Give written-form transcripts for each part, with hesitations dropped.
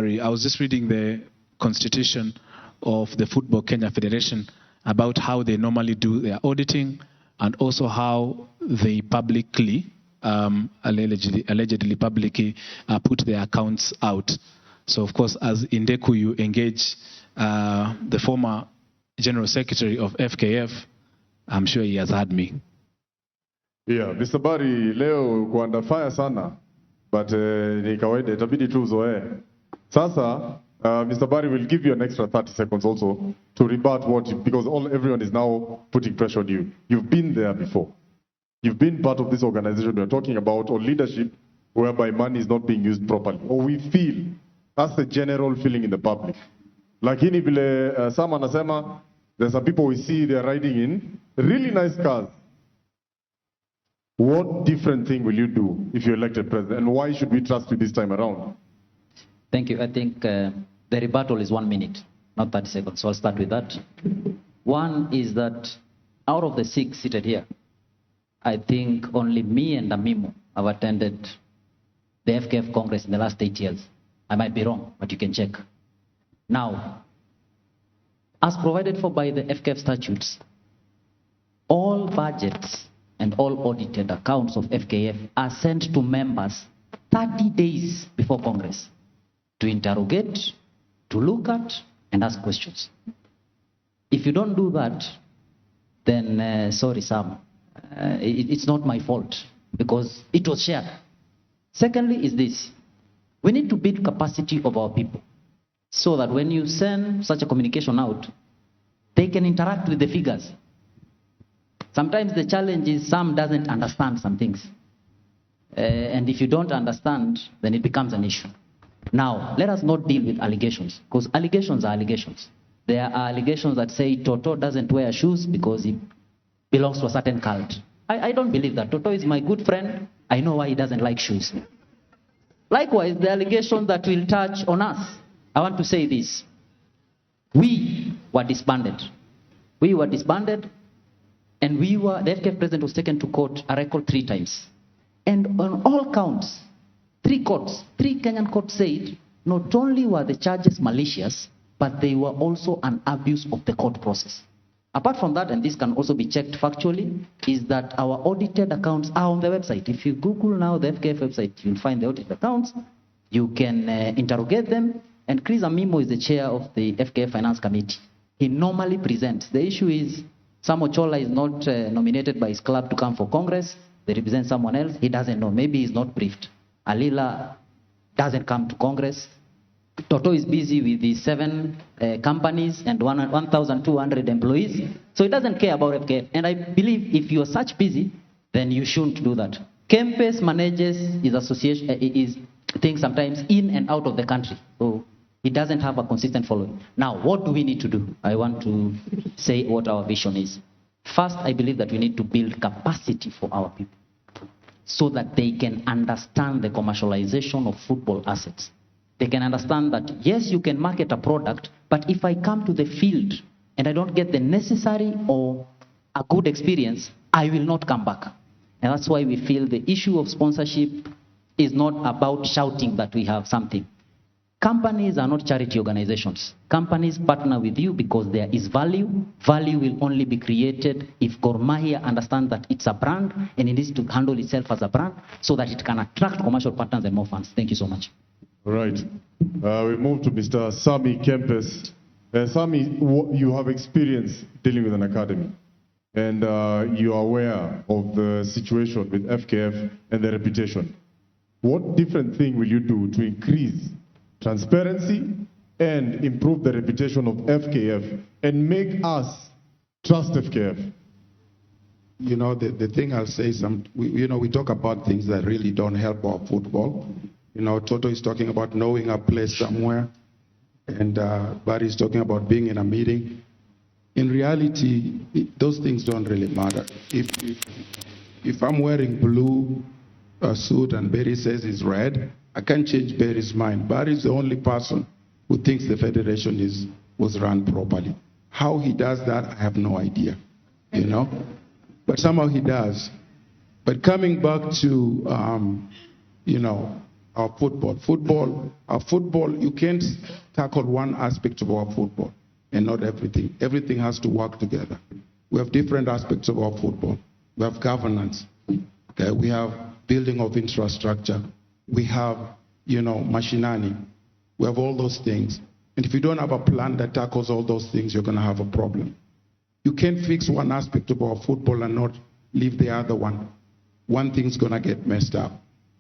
Barry, I was just reading the constitution of the Football Kenya Federation about how they normally do their auditing and also how they publicly, allegedly publicly put their accounts out. So of course, as Indeku, you engage the former General Secretary of FKF. I'm sure he has heard me. Yeah, Mr. Barry, leo uko under fire sana, but ni kawaida, itabidi tu uzoee. Sasa, Mr. Barry will give you an extra 30 seconds also to rebut because everyone is now putting pressure on you. You've been there before. You've been part of this organization we're talking about, or leadership, whereby money is not being used properly. Or we feel, that's the general feeling in the public. Lakini vile Sam anasema, there's some people we see they're riding in really nice cars. What different thing will you do if you're elected president? And why should we trust you this time around? Thank you. I think the rebuttal is 1 minute, not 30 seconds. So I'll start with that. One is that out of the 6 seated here, I think only me and Amimo have attended the FKF Congress in the last 8 years. I might be wrong, but you can check. Now, as provided for by the FKF statutes, all budgets and all audited accounts of FKF are sent to members 30 days before Congress to interrogate, to look at, and ask questions. If you don't do that, then sorry, Sam, it's not my fault because it was shared. Secondly is this: we need to build capacity of our people so that when you send such a communication out, they can interact with the figures. Sometimes the challenge is Sam doesn't understand some things. And if you don't understand, then it becomes an issue. Now, let us not deal with allegations, because allegations are allegations. There are allegations that say Toto doesn't wear shoes because he belongs to a certain cult. I don't believe that. Toto is my good friend. I know why he doesn't like shoes. Likewise, the allegations that will touch on us. I want to say this. We were disbanded. We were disbanded, and the FKF president was taken to court, a record 3 times. And on all counts, 3 Kenyan courts said, not only were the charges malicious, but they were also an abuse of the court process. Apart from that, and this can also be checked factually, is that our audited accounts are on the website. If you Google now the FKF website, you'll find the audited accounts. You can interrogate them. And Chris Amimo is the chair of the FKF Finance Committee. He normally presents. The issue is Sam Ochola is not nominated by his club to come for Congress. They represent someone else. He doesn't know. Maybe he's not briefed. Alila doesn't come to Congress. Toto is busy with the 7 companies and 1,200 employees. So he doesn't care about FKF. And I believe if you're such busy, then you shouldn't do that. Kempes manages his things sometimes in and out of the country. So he doesn't have a consistent following. Now, what do we need to do? I want to say what our vision is. First, I believe that we need to build capacity for our people so that they can understand the commercialization of football assets. They can understand that, yes, you can market a product, but if I come to the field and I don't get the necessary or a good experience, I will not come back. And that's why we feel the issue of sponsorship is not about shouting that we have something. Companies are not charity organizations. Companies partner with you because there is value. Value will only be created if Gor Mahia understands that it's a brand and it needs to handle itself as a brand so that it can attract commercial partners and more funds. Thank you so much. All right. We move to Mr. Sami Kempes. Sami, you have experience dealing with an academy, and you are aware of the situation with FKF and the reputation. What different thing will you do to increase transparency and improve the reputation of FKF and make us trust FKF? You know, the thing I'll say is, we talk about things that really don't help our football. You know, Toto is talking about knowing a place somewhere, and Barry is talking about being in a meeting. In reality, those things don't really matter. If I'm wearing blue suit and Barry says it's red, I can't change Barry's mind. Barry is the only person who thinks the federation was run properly. How he does that, I have no idea, you know. But somehow he does. But coming back to, our football. Our football, you can't tackle one aspect of our football and not everything. Everything has to work together. We have different aspects of our football. We have governance. Okay? We have building of infrastructure. We have, machinani. We have all those things. And if you don't have a plan that tackles all those things, you're going to have a problem. You can't fix one aspect of our football and not leave the other one. One thing's going to get messed up.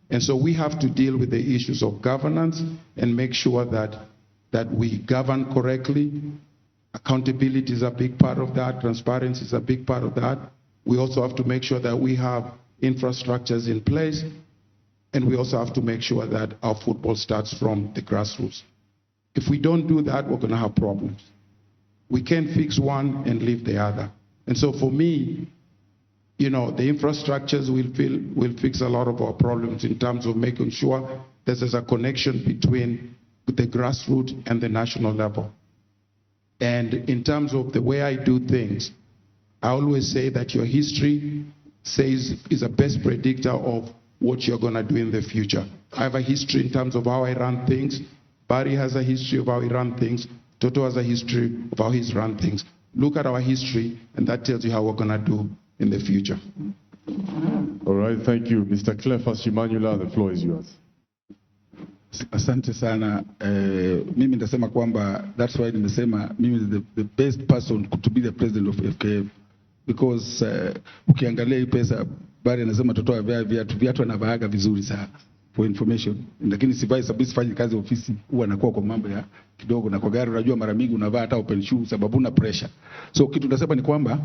And so we have to deal with the issues of governance and make sure that we govern correctly. Accountability is a big part of that. Transparency is a big part of that. We also have to make sure that we have infrastructures in place. And we also have to make sure that our football starts from the grassroots. If we don't do that, we're going to have problems. We can't fix one and leave the other. And so for me, the infrastructures will fix a lot of our problems in terms of making sure there's a connection between the grassroots and the national level. And in terms of the way I do things, I always say that your history is a best predictor of what you're going to do in the future. I have a history in terms of how I run things. Barry has a history of how he runs things. Toto has a history of how he's run things. Look at our history, and that tells you how we're going to do in the future. All right, thank you. Mr. Cleophas Shimanula, the floor is yours. Asante sana. Mimi nitasema kwamba that's why nimesema mimi is the best person to be the president of FKF because ukiangalia hii pesa Bari anasema totoa viatu anavaaga vizuri sana for information, lakini sivai sababu sifanyi kazi ofisi, huwa anakuwa kwa mambo ya kidogo, na kwa gari unajua mara mingi unavaa hata open shoe sababu una pressure. So kitu nasema ni kwamba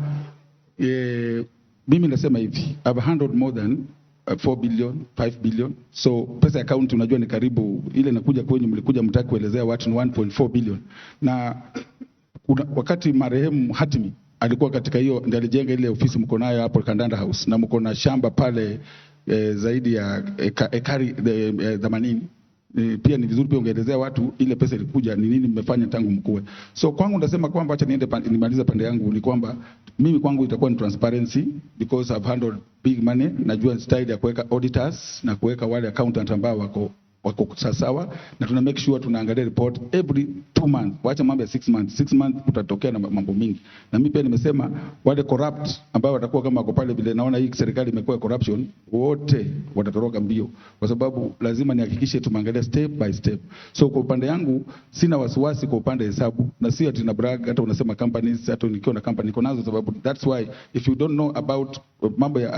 mimi nasema hivi, I've handled more than 4 billion, 5 billion. So pesa account unajua ni karibu ile inakuja kwenye mlikuja mtaki kuelezea watu ni 1.4 billion. Na wakati marehemu Hatimi alikuwa katika hiyo ndiye alijenga ile ofisi mko nayo hapo Kandanda House, na mko na shamba pale zaidi ya ekari 80. Pia ni vizuri pia ungeelezea watu ile pesa ilikuja ni nini mmefanya tangu mkue. So kwangu ndasema kwamba acha niende nimalize pande yangu ni kwamba mimi kwangu itakuwa ni transparency because I've handled big money. Najua style ya kuweka auditors na kuweka wale accountant ambao wako sawa, na tuna make sure tunaangalia report every 2 months. Waacha mambo ya 6 months. 6 months kutatokea na mambo mingi. Na mimi pia nimesema wale corrupt ambao watakuwa kama wako pale vile naona hii serikali imekuwa corruption, wote watatoroka mbio kwa sababu lazima nihakikishe tumeangalia step by step. So kwa upande yangu sina wasiwasi kwa upande hesabu, na si ati na brag hata unasema companies hata nikiwa na company niko nazo, sababu that's why if you don't know about mambo ya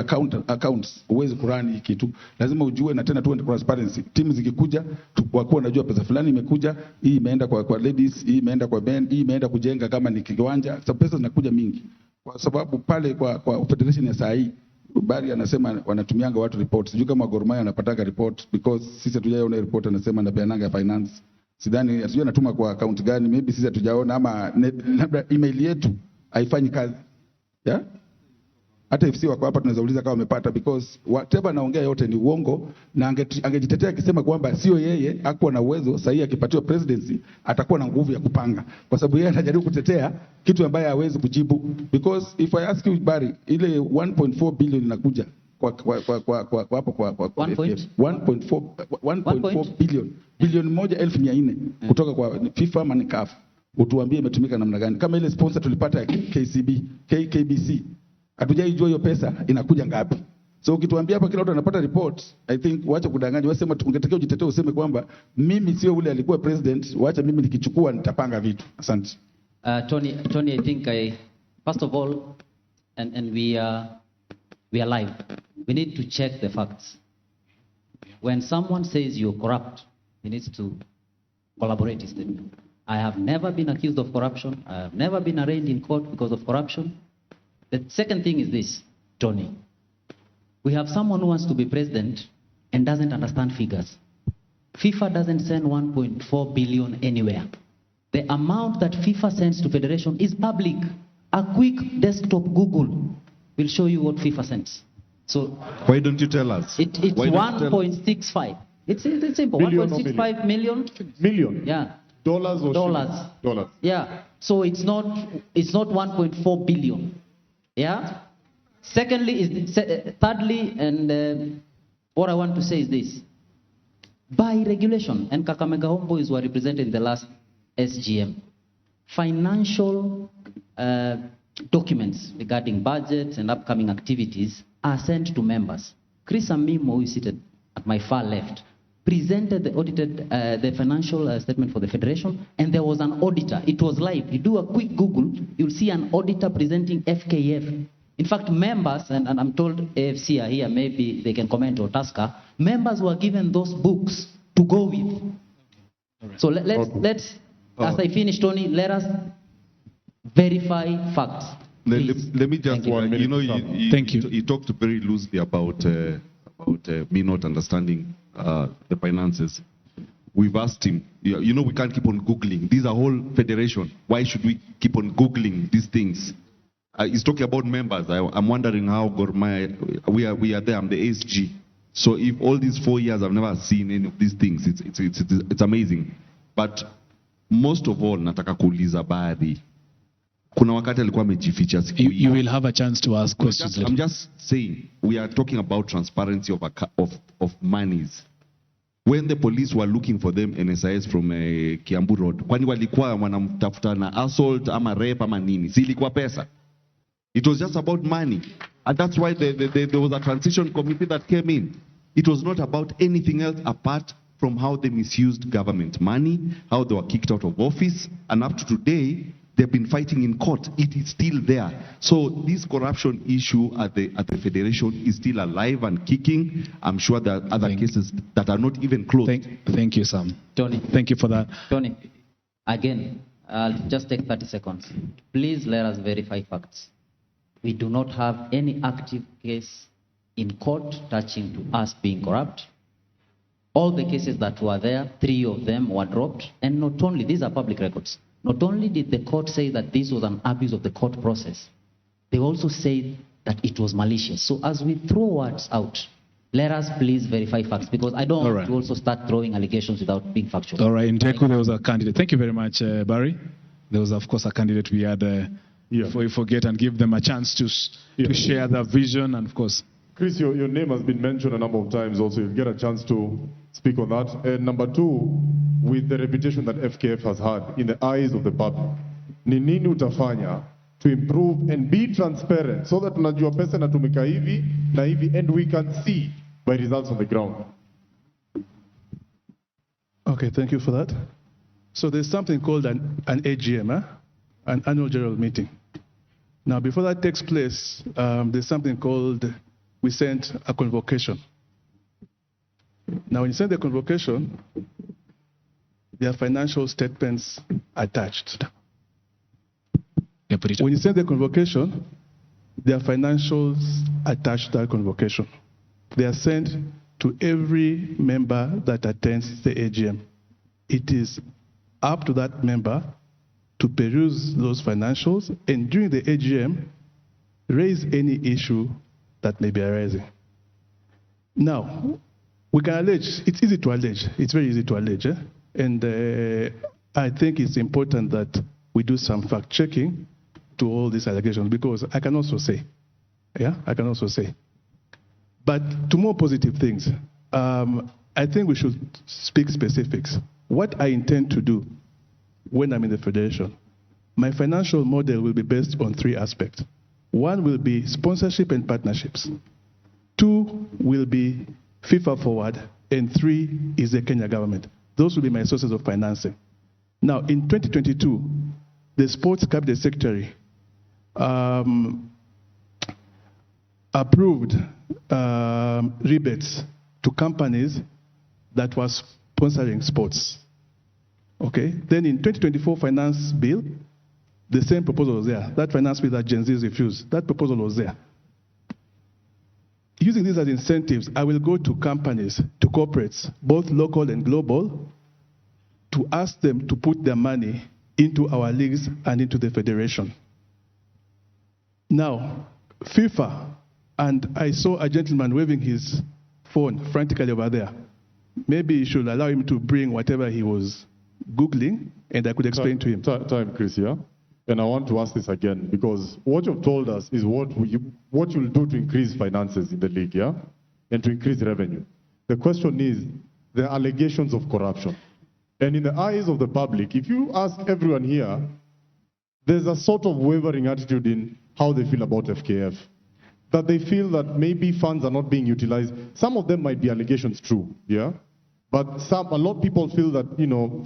accounts uweze kurani hiki kitu, lazima ujue, na tena tuwe transparency. Timu zikikuja wakuwa najua pesa fulani imekuja, hii imeenda kwa ladies, hii imeenda kwa men, hii imeenda kujenga kama ni kiwanja. Sasa pesa zinakuja mingi kwa sababu pale kwa federation ya saa hii Bari anasema wanatumianga watu reports. Sijui kama Gor Mahia anapataka report because sisi hatujaona report, anasema anapeananga ya finance. Sidhani sijui anatuma kwa account gani, maybe sisi hatujaona ama labda email yetu haifanyi kazi. Yeah? Hata FC wako hapa tunaweza uliza kama wamepata because whatever naongea yote ni uongo, na angejitetea akisema kwamba sio yeye hakuwa na uwezo. Sasa akipatiwa presidency atakuwa na nguvu ya kupanga, kwa sababu yeye anajaribu kutetea kitu ambaye hawezi kujibu. Because if I ask you Barry, ile 1.4 billion inakuja kwa hapo kwa 1.4 billion bilioni 1,400 kutoka kwa FIFA ama CAF, utuambie imetumika namna gani? Kama ile sponsor tulipata ya KBC hatujaijua hiyo pesa inakuja ngapi. So ukituambia hapa kila mtu anapata report, I think waache kudanganya. Wasema ungetaka ujitetee useme kwamba mimi sio ule alikuwa president, waacha mimi nikichukua nitapanga vitu. Asante. Tony, I think first of all, and we are live. We need to check the facts. When someone says you're corrupt, he needs to collaborate with them. I have never been accused of corruption. I have never been arraigned in court because of corruption. The second thing is this, Tony. We have someone who wants to be president and doesn't understand figures. FIFA doesn't send 1.4 billion anywhere. The amount that FIFA sends to federation is public. A quick desktop Google will show you what FIFA sends. So why don't you tell us? It's 1.65. It's simple. 1.65 million. Million? Yeah. Dollars or dollars? Dollars. Yeah. So it's not 1.4 billion. Yeah. Thirdly, and what I want to say is this: by regulation, and Kakamega Homeboys were represented in the last SGM. Financial documents regarding budgets and upcoming activities are sent to members. Chris Amimo, who is seated at my far left, presented the financial statement for the federation, and there was an auditor. It was live. You do a quick Google, you'll see an auditor presenting FKF. In fact, members, and I'm told AFC are here, maybe they can comment, or Tusker, members were given those books to go with. Right. So let's as I finish, Tony, let us verify facts. Let me just, you know, you talked very loosely about me not understanding the finances. We've asked him, you know, we can't keep on Googling. These are whole federation. Why should we keep on Googling these things? He's talking about members. I'm wondering how we are there. I'm the ASG. So if all these 4 years I've never seen any of these things, it's amazing. But most of all, nataka kuuliza baadhi. Kuna wakati alikuwa amejificha siku hii. You will have a chance to ask questions later. I'm just saying, we are talking about transparency of monies. When the police were looking for them, NSIS from Kiambu Road, kwani walikuwa wanamtafuta na assault ama rape ama nini? Si ilikuwa pesa? It was just about money. And that's why there was a transition committee that came in. It was not about anything else apart from how they misused government money, how they were kicked out of office, and up to today, they've been fighting in court. It is still there. So this corruption issue at the federation is still alive and kicking. I'm sure there are other cases that are not even closed. Thank you, Sam. Tony. Thank you for that. Tony, again, I'll just take 30 seconds. Please let us verify facts. We do not have any active case in court touching to us being corrupt. All the cases that were there, 3 of them were dropped. And not only, these are public records. Not only did the court say that this was an abuse of the court process, they also said that it was malicious. So as we throw words out, let us please verify facts, because I don't want to also start throwing allegations without being factual. All right, in Teku there was a candidate. Thank you very much, Barry. There was, of course, a candidate we had, before you forget, and give them a chance to share their vision, and of course. Chris, your name has been mentioned a number of times also. You'll get a chance to speak on that. And number 2, with the reputation that FKF has had in the eyes of the public, ni nini utafanya to improve and be transparent so that tunajua pesa inatumika hivi na hivi, and we can see by results on the ground? Okay, thank you for that. So there's something called an AGM, an annual general meeting. Now, before that takes place, there's something called, we sent a convocation. Now, when you send the convocation, there are financial statements attached. When you send the convocation, there are financials attached to that convocation. They are sent to every member that attends the AGM. It is up to that member to peruse those financials, and during the AGM, raise any issue that may be arising. Now, we can allege. It's easy to allege. It's very easy to allege. And I think it's important that we do some fact-checking to all these allegations, because I can also say, But to more positive things, I think we should speak specifics. What I intend to do when I'm in the federation, my financial model will be based on 3 aspects. 1 will be sponsorship and partnerships. 2 will be FIFA Forward, and 3 is the Kenya government. Those will be my sources of financing. Now, in 2022, the Sports Cabinet Secretary approved rebates to companies that were sponsoring sports. Okay? Then in 2024 finance bill, the same proposal was there. That finance bill that Gen Z refused, that proposal was there. Using these as incentives, I will go to companies, to corporates, both local and global, to ask them to put their money into our leagues and into the federation. Now, FIFA, and I saw a gentleman waving his phone frantically over there. Maybe you should allow him to bring whatever he was Googling, and I could explain to him. Time, Chris, yeah? And I want to ask this again, because what you've told us is what you'll do to increase finances in the league, yeah? And to increase revenue. The question is, there are allegations of corruption. And in the eyes of the public, if you ask everyone here, there's a sort of wavering attitude in how they feel about FKF. That they feel that maybe funds are not being utilized. Some of them might be allegations true, yeah? But a lot of people feel that,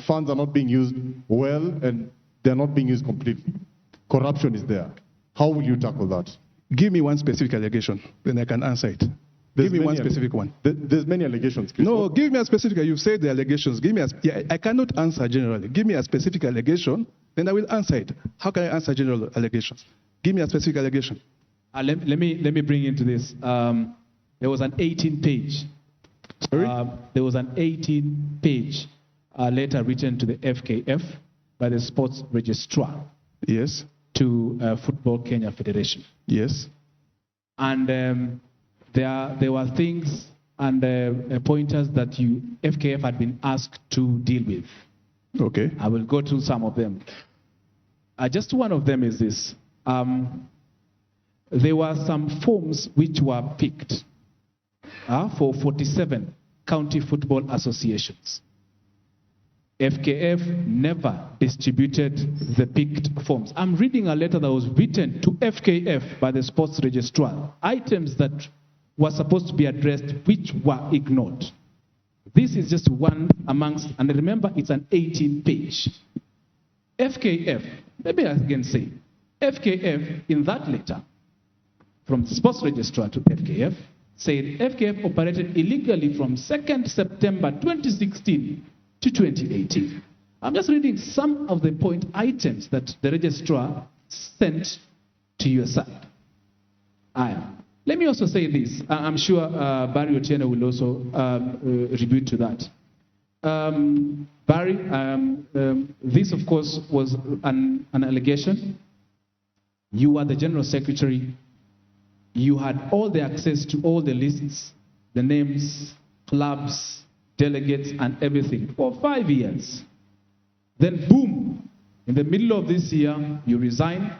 funds are not being used well and they're not being used completely. Corruption is there. How will you tackle that? Give me one specific allegation, then I can answer it. Give me one specific one. There's many allegations, Chris. No, give me a specific. You said the allegations. Give me I cannot answer generally. Give me a specific allegation, then I will answer it. How can I answer general allegations? Give me a specific allegation. Let me bring into this. There was an 18-page. Sorry? There was an 18-page letter written to the FKF by the sports registrar. Yes. To Football Kenya Federation. Yes. And there were things and pointers that FKF had been asked to deal with. Okay. I will go through some of them. Just one of them is this. There were some forms which were picked for 47 county football associations. FKF never distributed the picked forms. I'm reading a letter that was written to FKF by the sports registrar. Items that were supposed to be addressed which were ignored. This is just one amongst, and remember it's an 18-page. FKF, maybe I can say, FKF in that letter from the sports registrar to FKF said FKF operated illegally from 2nd September 2016 to 2018. I'm just reading some of the point items that the registrar sent to your side. Let me also say this. I'm sure Barry Otieno will also rebut to that. Barry, this of course was an allegation. You are the general secretary. You had all the access to all the lists, the names, clubs, delegates, and everything for 5 years. Then boom, in the middle of this year, you resign.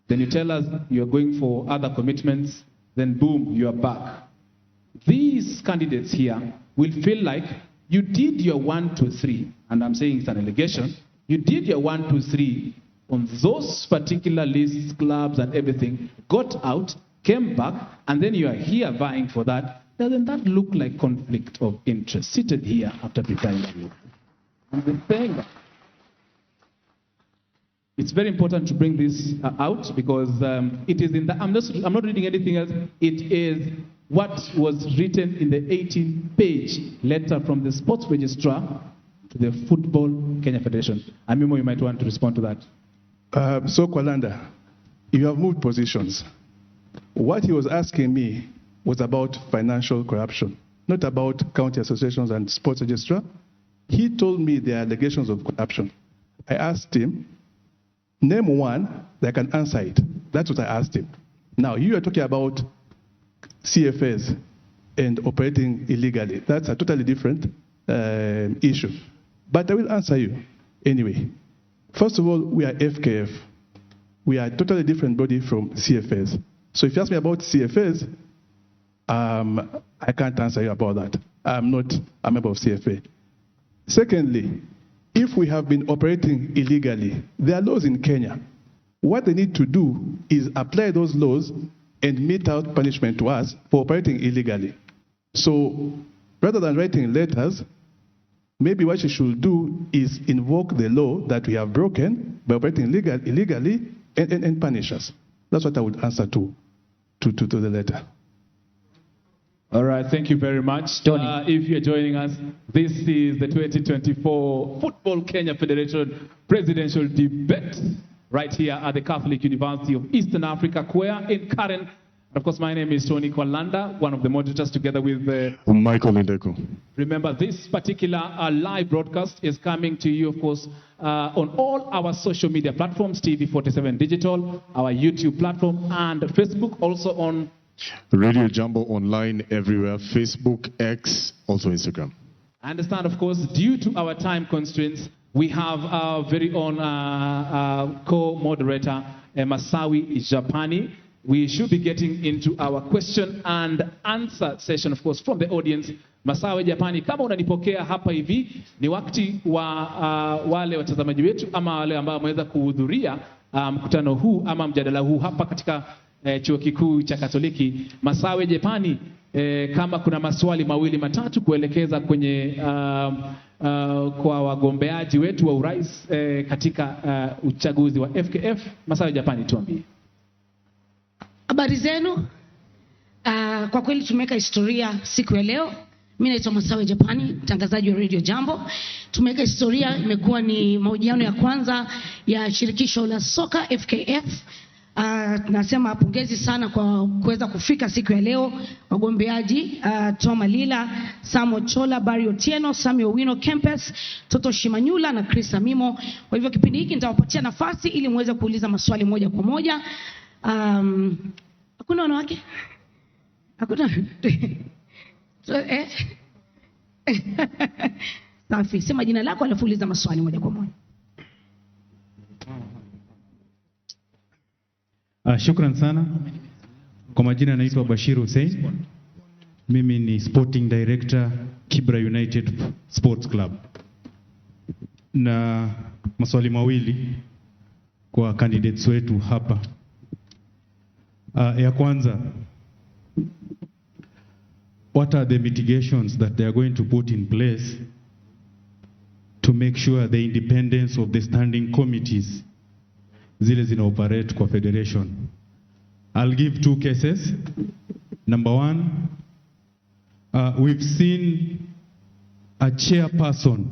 Then you tell us you're going for other commitments. Then boom, you are back. These candidates here will feel like you did your 1, 2, 3, and I'm saying it's an allegation. You did your 1, 2, 3 on those particular lists, clubs, and everything, got out, came back, and then you are here vying for that. Doesn't that look like conflict of interest? Seated here after preparing you. I'm saying that. It's very important to bring this out because it is in the, I'm not reading anything else. It is what was written in the 18-page letter from the sports registrar to the Football Kenya Federation. Amimo, you might want to respond to that. So Kwalanda, you have moved positions. What he was asking me was about financial corruption, not about county associations and sports registrar. He told me there are allegations of corruption. I asked him, name one that can answer it. That's what I asked him. Now, you are talking about CFAs and operating illegally. That's a totally different issue. But I will answer you anyway. First of all, we are FKF. We are a totally different body from CFAs. So if you ask me about CFAs, I can't answer you about that. I'm not a member of CFA. Secondly, if we have been operating illegally, there are laws in Kenya. What they need to do is apply those laws and mete out punishment to us for operating illegally. So rather than writing letters, maybe what you should do is invoke the law that we have broken by operating illegally and punish us. That's what I would answer to the letter. All right, thank you very much. If you're joining us, this is the 2024 Football Kenya Federation Presidential Debate right here at the Catholic University of Eastern Africa, Kwea in Karen. Of course, my name is Tony Kwalanda, one of the moderators together with Michael Ndeko. Remember, this particular live broadcast is coming to you, of course, on all our social media platforms, TV47 Digital, our YouTube platform, and Facebook, also on Radio Jambo online everywhere, Facebook, X, also Instagram. I understand, of course, due to our time constraints, we have our very own co-moderator, Masawi Japani. We should be getting into our question and answer session, of course, from the audience. Masawe Japani, kama unanipokea hapa hivi, ni wakati wa wale watazamaji wetu ama wale ambao wameweza kuhudhuria mkutano huu ama mjadala huu hapa katika chuo kikuu cha Katoliki. Masawe Japani, kama kuna maswali mawili matatu kuelekeza kwenye kwa wagombeaji wetu wa urais katika uchaguzi wa FKF. Masawe Japani, tuambie. Habari zenu. Kwa kweli tumeweka historia siku ya leo. Mimi naitwa Masawe Japani, mtangazaji wa Radio Jambo. Tumeweka historia, imekuwa ni mahojiano ya kwanza ya shirikisho la soka FKF. Nasema pongezi sana kwa kuweza kufika siku ya leo wagombeaji Toma Lila, Samo Chola, Barry Otieno, Sami Owino Kempes, Toto Shimanyula na Chris Amimo. Kwa hivyo kipindi hiki nitawapatia nafasi ili muweze kuuliza maswali moja kwa moja. Hakuna wanawake? Hakuna? Safi, sema jina lako alafu uliza maswali moja kwa moja. Shukran sana. Kwa majina naitwa Bashir Hussein. Mimi ni Sporting Director Kibra United Sports Club. Na maswali mawili kwa candidates wetu hapa. Ya kwanza, what are the mitigations that they are going to put in place to make sure the independence of the standing committees zile zina operate kwa federation? I'll give two cases. Number one, we've seen a chairperson